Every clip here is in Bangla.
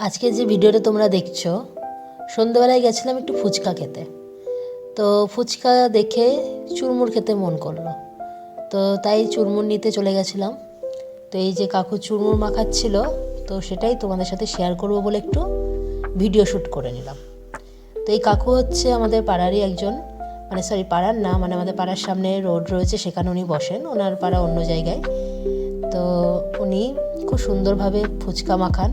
আজকে যে ভিডিওটা তোমরা দেখছো, সন্ধ্যাবেলায় গেছিলাম একটু ফুচকা খেতে। তো ফুচকা দেখে চুরমুর খেতে মন করলো, তো তাই চুরমুর নিতে চলে গেছিলাম। তো এই যে কাকু চুরমুর মাখাচ্ছিল, তো সেটাই তোমাদের সাথে শেয়ার করব বলে একটু ভিডিও শ্যুট করে নিলাম। তো এই কাকু হচ্ছে আমাদের পাড়ারই একজন, মানে সরি পাড়ার না, মানে আমাদের পাড়ার সামনে রোড রয়েছে, সেখানে উনি বসেন, ওনার পাড়া অন্য জায়গায়। তো উনি খুব সুন্দরভাবে ফুচকা মাখান।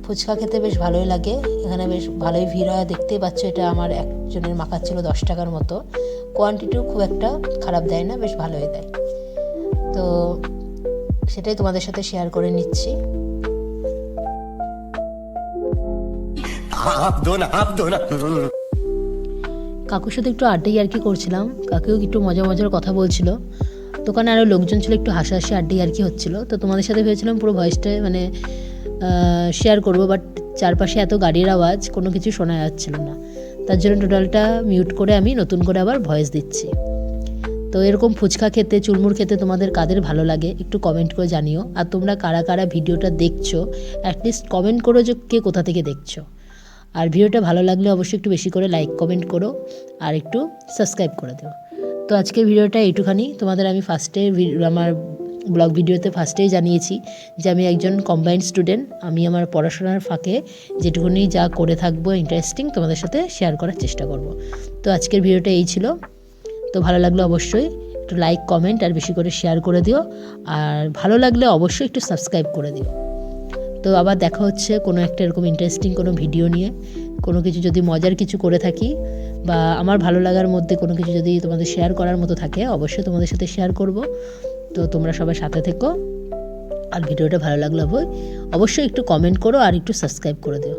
ফুচকা খেতে বেশ ভালোই লাগে, এখানে বেশ ভালোই ভিড় হয়, দেখতেই পাচ্ছ। এটা আমার একজনের মাখাচ্ছিল 10 টাকার মতো, কোয়ান্টিটিও খুব একটা খারাপ দেয় না, বেশ ভালোই দেয়। তো সেটাই তোমাদের সাথে শেয়ার করে নিচ্ছি। কাকুর সাথে একটু আড্ডাই আর কি করছিলাম, কাকুও একটু মজা মজার কথা বলছিল। দোকানে আরও লোকজন ছিল, একটু হাসাহাসি আড্ডাই আর কি হচ্ছিল। তো তোমাদের সাথে ভেবেছিলাম পুরো ভয়েসটা মানে শেয়ার করব, বাট চারপাশে এত গাড়ির আওয়াজ, কোনো কিছু শোনা যাচ্ছিল না। তার জন্য টোটালটা মিউট করে আমি নতুন করে আবার ভয়েস দিচ্ছি। তো এরকম ফুচকা খেতে, চুরমুর খেতে তোমাদের কাদের ভালো লাগে একটু কমেন্ট করে জানিও। আর তোমরা কারা কারা ভিডিওটা দেখছো অ্যাটলিস্ট কমেন্ট করো যে কে কোথা থেকে দেখছো। আর ভিডিওটা ভালো লাগলে অবশ্যই একটু বেশি করে লাইক কমেন্ট করো আর একটু সাবস্ক্রাইব করে দিও। তো আজকের ভিডিওটা এইটুখানি। তোমাদের আমি ফার্স্টে আমার ব্লগ ভিডিওতে ফার্স্টেই জানিয়েছি যে আমি একজন কম্বাইন্ড স্টুডেন্ট। আমি আমার পড়াশোনার ফাঁকে যেটুকুনি যা করে থাকবো ইন্টারেস্টিং তোমাদের সাথে শেয়ার করার চেষ্টা করব। তো আজকের ভিডিওটা এই ছিল। তো ভালো লাগলে অবশ্যই একটু লাইক কমেন্ট আর বেশি করে শেয়ার করে দিও, আর ভালো লাগলে অবশ্যই একটু সাবস্ক্রাইব করে দিও। তো আবার দেখা হচ্ছে কোনো একটা এরকম ইন্টারেস্টিং কোনো ভিডিও নিয়ে। কোনো কিছু যদি মজার কিছু করে থাকি বা আমার ভালো লাগার মধ্যে কোনো কিছু যদি তোমাদের শেয়ার করার মতো থাকে, অবশ্যই তোমাদের সাথে শেয়ার করব। তো তোমরা সবাই সাথে থেকো, আর ভিডিওটা ভালো লাগলে অবশ্যই একটু কমেন্ট করো আর একটু সাবস্ক্রাইব করে দিও।